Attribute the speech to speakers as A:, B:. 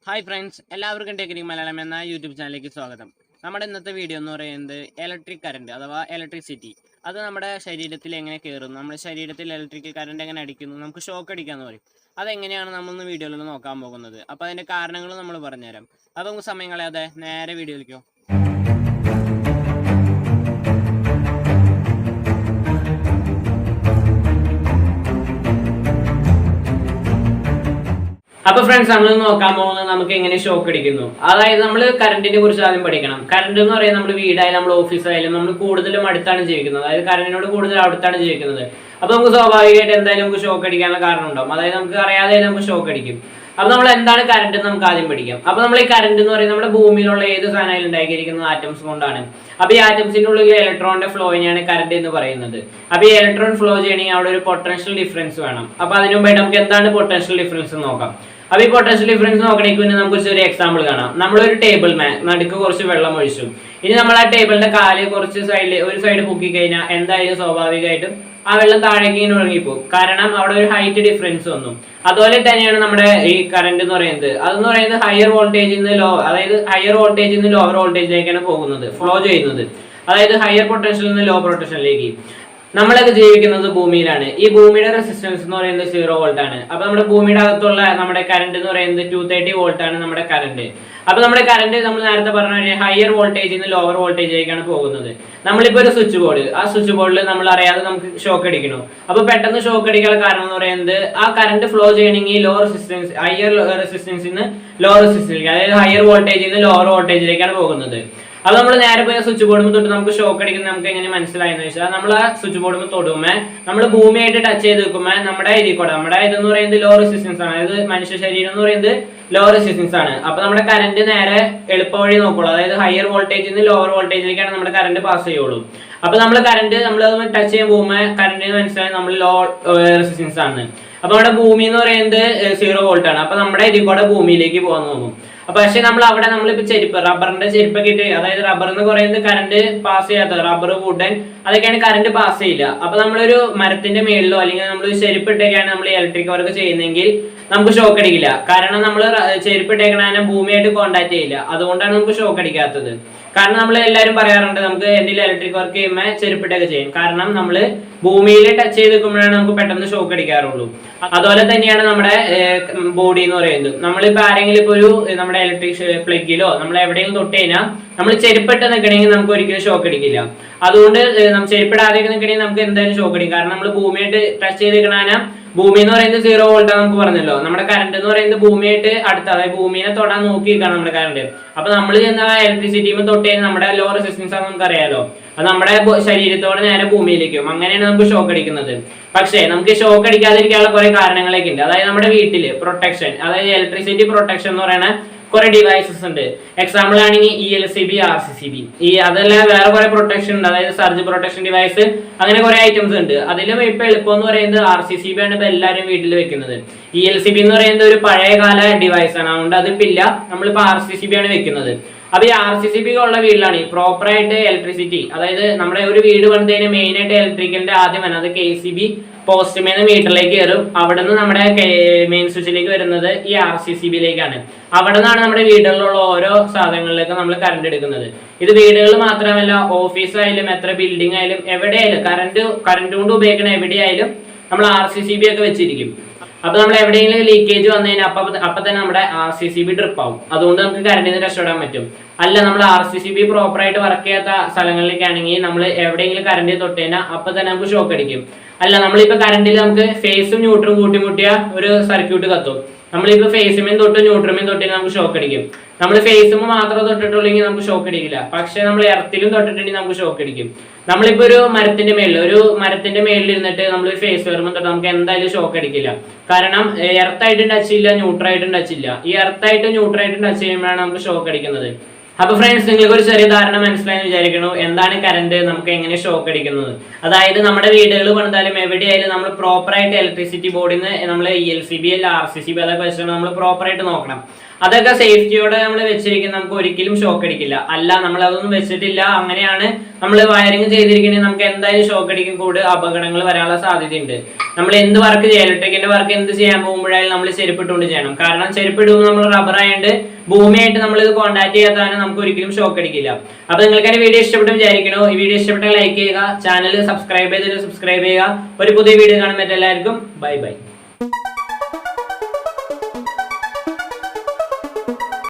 A: Hi friends, എല്ലാവർക്കും technique Malayalam എന്ന YouTube ചാനലിലേക്ക് സ്വാഗതം. നമ്മുടെ ഇന്നത്തെ വീഡിയോ എന്ന് പറയുന്നത് ഇലക്ട്രിക് കറണ്ട് അഥവാ ഇലക്ട്രിസിറ്റി. അത് നമ്മുടെ ശരീരത്തിൽ എങ്ങനെ കയറുന്നു, നമ്മുടെ ശരീരത്തിൽ ഇലക്ട്രിക്കൽ കറണ്ട് എങ്ങനെ അടിക്കുന്നു, നമുക്ക് ഷോക്ക് അടിക്കാന്ന് പറയും. അതെങ്ങനെയാണ് നമ്മളൊന്ന് വീഡിയോയിൽ നോക്കാൻ പോകുന്നത്. അപ്പോൾ അതിൻ്റെ കാരണങ്ങൾ നമ്മൾ പറഞ്ഞുതരാം. അപ്പോൾ നമുക്ക് സമയം കളയാതെ നേരെ വീഡിയോയിലേക്കോ. അപ്പൊ ഫ്രണ്ട്സ്, നമ്മൾ നോക്കാൻ പോകുന്നത് നമുക്ക് എങ്ങനെ ഷോക്ക് അടിക്കുന്നു. അതായത് നമ്മൾ കറണ്ടിനെ കുറിച്ച് ആദ്യം പഠിക്കണം. കറണ്ട് എന്ന് പറയുന്നത് നമ്മൾ വീടായാലും നമ്മൾ ഓഫീസായാലും നമ്മൾ കൂടുതലും അടുത്താണ് ജീവിക്കുന്നത്. അതായത് കറണ്ടിനോട് കൂടുതൽ അടുത്താണ് ജീവിക്കുന്നത്. അപ്പൊ നമുക്ക് സ്വാഭാവികമായിട്ട് എന്തായാലും നമുക്ക് ഷോക്ക് അടിക്കാനുള്ള കാരണം ഉണ്ടാവും. അതായത് നമുക്ക് അറിയാതെ നമുക്ക് ഷോക്ക് അടിക്കും. അപ്പൊ നമ്മൾ എന്താണ് കറണ്ട് എന്ന് നമുക്ക് ആദ്യം പഠിക്കാം. അപ്പൊ നമ്മൾ ഈ കറണ്ട് എന്ന് പറയുന്നത് നമ്മുടെ ഭൂമിയിലുള്ള ഏത് സാധനമായാലും ഉണ്ടാക്കിയിരിക്കുന്ന ആറ്റംസ് കൊണ്ടാണ്. അപ്പൊ ഈ ആറ്റംസിന്റെ ഉള്ളിൽ ഇലക്ട്രോണിന്റെ ഫ്ലോയിനെയാണ് കറണ്ട് എന്ന് പറയുന്നത്. അപ്പൊ ഈ ഇലക്ട്രോൺ ഫ്ലോ ചെയ്യണമെങ്കിൽ അവിടെ ഒരു പൊട്ടൻഷ്യൽ ഡിഫറൻസ് വേണം. അപ്പൊ അതിനു മുമ്പായിട്ട് നമുക്ക് എന്താണ് പൊട്ടൻഷ്യൽ ഡിഫറൻസ് നോക്കാം. അപ്പൊ ഈ പൊട്ടൻഷ്യൽ ഡിഫറൻസ് നോക്കണമെങ്കിൽ പിന്നെ നമുക്ക് ഒരു എക്സാമ്പിൾ കാണാം. നമ്മളൊരു ടേബിൾ നടുക്ക് കുറച്ച് വെള്ളം ഒഴിച്ചു. ഇനി നമ്മൾ ആ ടേബിളിന്റെ കാല് കുറച്ച് ഒരു സൈഡ് പൊക്കി കഴിഞ്ഞാൽ എന്തായാലും സ്വാഭാവികമായിട്ടും ആ വെള്ളം താഴേക്ക് ഇങ്ങനെ ഒഴുകിപ്പോകും. കാരണം അവിടെ ഒരു ഹൈറ്റ് ഡിഫറൻസ് വന്നു. അതുപോലെ തന്നെയാണ് നമ്മുടെ ഈ കറണ്ട് എന്ന് പറയുന്നത്. അതെന്ന് പറയുന്നത് ഹയർ വോൾട്ടേജിൽ നിന്ന് ഹയർ വോൾട്ടേജിൽ നിന്ന് ലോവർ വോൾട്ടേജിലേക്കാണ് പോകുന്നത്, ഫ്ലോ ചെയ്യുന്നത്. അതായത് ഹയർ പൊട്ടൻഷ്യലിൽ നിന്ന് ലോ പൊട്ടൻഷ്യലിലേക്ക്. നമ്മളൊക്കെ ജീവിക്കുന്നത് ഭൂമിയിലാണ്. ഈ ഭൂമിയുടെ റെസിസ്റ്റൻസ് എന്ന് പറയുന്നത് 0 വോൾട്ട് ആണ്. അപ്പൊ നമ്മുടെ ഭൂമിയുടെ അകത്തുള്ള നമ്മുടെ കറണ്ട് എന്ന് പറയുന്നത് 230 വോൾട്ട് ആണ് നമ്മുടെ കറണ്ട്. അപ്പൊ നമ്മുടെ കറണ്ട് നമ്മൾ നേരത്തെ പറഞ്ഞ ഹയർ വോൾട്ടേജിൽ നിന്ന് ലോവർ വോൾട്ടേജിലേക്കാണ് പോകുന്നത്. നമ്മളിപ്പോ ഒരു സ്വിച്ച് ബോർഡ്, ആ സ്വിച്ച് ബോർഡിൽ നമ്മൾ അറിയാതെ നമുക്ക് ഷോക്ക് അടിക്കണം. അപ്പൊ പെട്ടെന്ന് ഷോക്ക് അടിക്കാനുള്ള കാരണം എന്ന് പറയുന്നത് ആ കറണ്ട് ഫ്ലോ ചെയ്യണമെങ്കിൽ ഹയർ റെസിസ്റ്റൻസിൽ നിന്ന് ലോ റെസിസ്റ്റൻസിലേക്ക്, അതായത് ഹയർ വോൾട്ടേജിൽ നിന്ന് ലോവർ വോൾട്ടേജിലേക്കാണ് പോകുന്നത്. അത് നമ്മൾ നേരെ പോയ സ്വിച്ച് ബോർഡുമ്പോൾ തൊട്ട് നമുക്ക് ഷോക്ക് അടിക്കുന്നത് നമുക്ക് എങ്ങനെ മനസ്സിലായെന്ന് വെച്ചാൽ, നമ്മൾ ആ സ്വിച്ച് ബോർഡുമ്പോൾ തൊടുമ്പോൾ നമ്മൾ ഭൂമിയായിട്ട് ടച്ച് ചെയ്ത് വെക്കുമ്പോൾ നമ്മുടെ ഇതെന്ന് പറയുന്നത് ലോ റെസിസ്റ്റൻസ് ആണ്. അതായത് മനുഷ്യ ശരീരം എന്ന് പറയുന്നത് ലോ റെസിസ്റ്റൻസ് ആണ്. അപ്പൊ നമ്മുടെ കറണ്ട് നേരെ എളുപ്പ വഴി നോക്കുള്ളൂ. അതായത് ഹയർ വോൾട്ടേജിൽ നിന്ന് ലോവർ വോൾട്ടേജിലേക്കാണ് നമ്മുടെ കറണ്ട് പാസ് ചെയ്യുള്ളൂ. അപ്പൊ നമ്മൾ കറണ്ട് നമ്മൾ ടച്ച് ചെയ്യാൻ പോകുമ്പോൾ കറണ്ടിന് മനസ്സിലായി നമ്മൾ ലോ റെസിസ്റ്റൻസ് ആണ്. അപ്പൊ നമ്മുടെ ഭൂമി എന്ന് പറയുന്നത് 0 വോൾട്ട് ആണ്. അപ്പൊ നമ്മുടെ ഭൂമിയിലേക്ക് പോകാൻ നോക്കും. അപ്പൊ പക്ഷെ നമ്മളിപ്പോ റബ്ബറിന്റെ ചെരുപ്പൊക്കെ ഇട്ട്, അതായത് റബ്ബർ എന്ന് പറയുന്നത് കറണ്ട് പാസ് ചെയ്യാത്ത റബ്ബർ, വുഡൻ, അതൊക്കെയാണ് കറണ്ട് പാസ് ചെയ്യില്ല. അപ്പൊ നമ്മളൊരു മരത്തിന്റെ മേളിലോ അല്ലെങ്കിൽ നമ്മൾ ചെരുപ്പിട്ടൊക്കെയാണ് നമ്മൾ ഇലക്ട്രിക് വർക്ക് ചെയ്യുന്നതെങ്കിൽ നമുക്ക് ഷോക്ക് അടിക്കില്ല. കാരണം നമ്മൾ ചെരുപ്പിട്ടേക്കണ ഭൂമിയായിട്ട് കോൺടാക്ട് ചെയ്യില്ല. അതുകൊണ്ടാണ് നമുക്ക് ഷോക്ക് അടിക്കാത്തത്. കാരണം നമ്മൾ എല്ലാവരും പറയാറുണ്ട് നമുക്ക് എന്തെങ്കിലും ഇലക്ട്രിക് വർക്ക് ചെയ്യുമ്പോൾ ചെരുപ്പിട്ടൊക്കെ ചെയ്യും. കാരണം നമ്മൾ ഭൂമിയിൽ ടച്ച് ചെയ്ത് നിൽക്കുമ്പോഴാണ് നമുക്ക് പെട്ടെന്ന് ഷോക്ക് അടിക്കാറുള്ളൂ. അതുപോലെ തന്നെയാണ് നമ്മുടെ ബോഡി എന്ന് പറയുന്നത്. നമ്മളിപ്പോ ആരെങ്കിലും ഇപ്പൊ നമ്മുടെ ഇലക്ട്രിക് പ്ലഗിലോ നമ്മൾ എവിടെയെങ്കിലും തൊട്ട് കഴിഞ്ഞാൽ നമ്മൾ ചെരുപ്പിട്ട് നിൽക്കണമെങ്കിൽ നമുക്ക് ഒരിക്കലും ഷോക്ക് അടിക്കില്ല. അതുകൊണ്ട് ചെരുപ്പിടാതെ നിൽക്കണമെങ്കിൽ നമുക്ക് എന്തായാലും ഷോക്ക് അടിക്കും. കാരണം നമ്മൾ ഭൂമിയായിട്ട് ടച്ച് ചെയ്ത് നിൽക്കണ ഭൂമി എന്ന് പറയുന്നത് 0 വോൾട്ട് ആണ് നമുക്ക് പറഞ്ഞല്ലോ. നമ്മുടെ കറണ്ട് എന്ന് പറയുന്നത് ഭൂമിയായിട്ട് അടുത്ത്, അതായത് ഭൂമിനെ തൊടാൻ നോക്കി നിൽക്കണം നമ്മുടെ കറണ്ട്. അപ്പൊ നമ്മൾ ചെന്ന ഇലക്ട്രിസിറ്റി തൊട്ട് കഴിഞ്ഞാൽ നമ്മുടെ ലോ റെസിസ്റ്റൻസ് ആണ് നമുക്ക് അറിയാലോ. അത് നമ്മുടെ ശരീരത്തോടെ നേരെ ഭൂമിയിലേക്ക് പോകും. അങ്ങനെയാണ് നമുക്ക് ഷോക്ക് അടിക്കുന്നത്. പക്ഷേ നമുക്ക് ഷോക്ക് അടിക്കാതിരിക്കാനുള്ള കുറെ കാരണങ്ങളൊക്കെ ഉണ്ട്. അതായത് നമ്മുടെ വീട്ടില് പ്രൊട്ടക്ഷൻ, അതായത് ഇലക്ട്രിസിറ്റി പ്രൊട്ടക്ഷൻ എന്ന് പറയുന്ന കുറെ ഡിവൈസസ് ഉണ്ട്. എക്സാമ്പിൾ ആണെങ്കിൽ ELCB, RCCB, അതല്ല വേറെ കുറെ പ്രൊട്ടക്ഷൻ ഉണ്ട്. അതായത് സർജ് പ്രൊട്ടക്ഷൻ ഡിവൈസ്, അങ്ങനെ കുറെ ഐറ്റംസ് ഉണ്ട്. അതിലും ഇപ്പൊ എളുപ്പം എന്ന് പറയുന്നത് RCCB ആണ് ഇപ്പൊ എല്ലാവരും വീട്ടിൽ വെക്കുന്നത്. ELCB എന്ന് പറയുന്നത് ഒരു പഴയകാല ഡിവൈസ് ആണ്. അതുകൊണ്ട് അതിപ്പോ ഇല്ല, നമ്മളിപ്പോ RCCB ആണ് വെക്കുന്നത്. അപ്പൊ ഈ RCCB ഉള്ള വീട്ടിലാണ് പ്രോപ്പർ ആയിട്ട് ഇലക്ട്രിസിറ്റി, അതായത് നമ്മുടെ ഒരു വീട് പണിതതിന് മെയിൻ ആയിട്ട് ഇലക്ട്രിക്കലിന്റെ ആദ്യം വരണം. അത് KCB പോസ്റ്റ്മേന്ന് മീറ്ററിലേക്ക് കയറും. അവിടെ നിന്ന് നമ്മുടെ മെയിൻ സ്വിച്ചിലേക്ക് വരുന്നത് ഈ RCCBയിലേക്കാണ്. അവിടെ നിന്നാണ് നമ്മുടെ വീടുകളിലുള്ള ഓരോ സാധനങ്ങളിലേക്ക് നമ്മൾ കറണ്ട് എടുക്കുന്നത്. ഇത് വീടുകൾ മാത്രമല്ല, ഓഫീസായാലും എത്ര ബിൽഡിംഗ് ആയാലും എവിടെയായാലും കറണ്ട് കൊണ്ട് ഉപയോഗിക്കുന്ന എവിടെയായാലും നമ്മൾ RCCB ഒക്കെ വെച്ചിരിക്കും. അപ്പൊ നമ്മൾ എവിടെയെങ്കിലും ലീക്കേജ് വന്നു കഴിഞ്ഞാൽ അപ്പൊ തന്നെ നമ്മുടെ RCCB ട്രിപ്പ് ആവും. അതുകൊണ്ട് നമുക്ക് കറണ്ടിൽ നിന്ന് രക്ഷപ്പെടാൻ പറ്റും. അല്ല, നമ്മൾ RCCB പ്രോപ്പർ ആയിട്ട് വർക്ക് ചെയ്യാത്ത സ്ഥലങ്ങളിലേക്കാണെങ്കിൽ നമ്മൾ എവിടെയെങ്കിലും കറണ്ടിൽ തൊട്ട് കഴിഞ്ഞാൽ അപ്പൊ തന്നെ നമുക്ക് ഷോക്ക് അടിക്കും. അല്ല, നമ്മളിപ്പോ കറണ്ടിൽ നമുക്ക് ഫേസും ന്യൂട്രും കൂട്ടിമുട്ടിയ ഒരു സർക്യൂട്ട് കത്തും. നമ്മളിപ്പോ ഫേസുമേൻ തൊട്ട് ന്യൂട്രമേൻ തൊട്ട് നമുക്ക് ഷോക്ക് അടിക്കും. നമ്മൾ ഫേസുമേ മാത്രം തൊട്ടിട്ടുള്ളെങ്കിൽ നമുക്ക് ഷോക്ക് അടിക്കില്ല. പക്ഷെ നമ്മൾ എർത്തിലും തൊട്ടിട്ടുണ്ടെങ്കിൽ നമുക്ക് ഷോക്ക് അടിക്കും. നമ്മളിപ്പോ ഒരു മരത്തിന്റെ മേളിൽ ഇരുന്നിട്ട് നമ്മൾ ഫേസ് വരുമ്പോൾ തൊട്ട് നമുക്ക് എന്തായാലും ഷോക്ക് അടിക്കില്ല. കാരണം എർത്തായിട്ടും ടച്ച് ഇല്ല, ന്യൂട്രായിട്ടും ടച്ച് ഇല്ല. ഈ എർത്തായിട്ടും ന്യൂട്രായിട്ടും ടച്ച് ചെയ്യുമ്പോഴാണ് നമുക്ക് ഷോക്ക് അടിക്കുന്നത്. അപ്പൊ ഫ്രണ്ട്സ്, നിങ്ങൾക്ക് ഒരു ചെറിയ ധാരണ മനസ്സിലായെന്ന് വിചാരിക്കുന്നു എന്താണ് കറണ്ട്, നമുക്ക് എങ്ങനെ ഷോക്ക് അടിക്കുന്നത്. അതായത് നമ്മുടെ വീടുകൾ പണിതാലും എവിടെയായാലും നമ്മൾ പ്രോപ്പർ ആയിട്ട് ഇലക്ട്രിസിറ്റി ബോർഡിൽ നിന്ന് നമ്മൾ ELCB അല്ല RCCB അതൊക്കെ വെച്ചിട്ട് നമ്മൾ പ്രോപ്പർ ആയിട്ട് നോക്കണം. അതൊക്കെ സേഫ്റ്റിയോടെ നമ്മൾ വെച്ചിരിക്കും, നമുക്ക് ഒരിക്കലും ഷോക്ക് അടിക്കില്ല. അല്ല നമ്മൾ അതൊന്നും വെച്ചിട്ടില്ല, അങ്ങനെയാണ് നമ്മൾ വയറിങ് ചെയ്തിരിക്കുന്നത്, നമുക്ക് എന്തായാലും ഷോക്ക് അടിക്കും, കൂടെ അപകടങ്ങൾ വരാനുള്ള സാധ്യതയുണ്ട്. നമ്മൾ എന്ത് വർക്ക് ചെയ്യാൻ, ഇലക്ട്രിക്കിന്റെ വർക്ക് എന്ത് ചെയ്യാൻ പോകുമ്പോഴായാലും നമ്മൾ ചെരുപ്പിട്ടുകൊണ്ട് ചെയ്യണം. കാരണം ചെരുപ്പിടുമ്പോൾ നമ്മൾ റബ്ബർ ആയതുകൊണ്ട് ഭൂമിയായിട്ട് നമ്മൾ ഇത് കോൺടാക്ട് ചെയ്യാത്തതാണ്, നമുക്ക് ഒരിക്കലും ഷോക്ക് അടിക്കില്ല. അപ്പൊ നിങ്ങൾക്ക് എന്റെ വീഡിയോ ഇഷ്ടപ്പെട്ടു വിചാരിക്കണോ? ഈ വീഡിയോ ഇഷ്ടപ്പെട്ടാൽ ലൈക്ക് ചെയ്യുക, ചാനൽ സബ്സ്ക്രൈബ് ചെയ്യുക. ഒരു പുതിയ വീഡിയോ കാണാൻ പറ്റും. എല്ലാവർക്കും ബൈ ബൈ.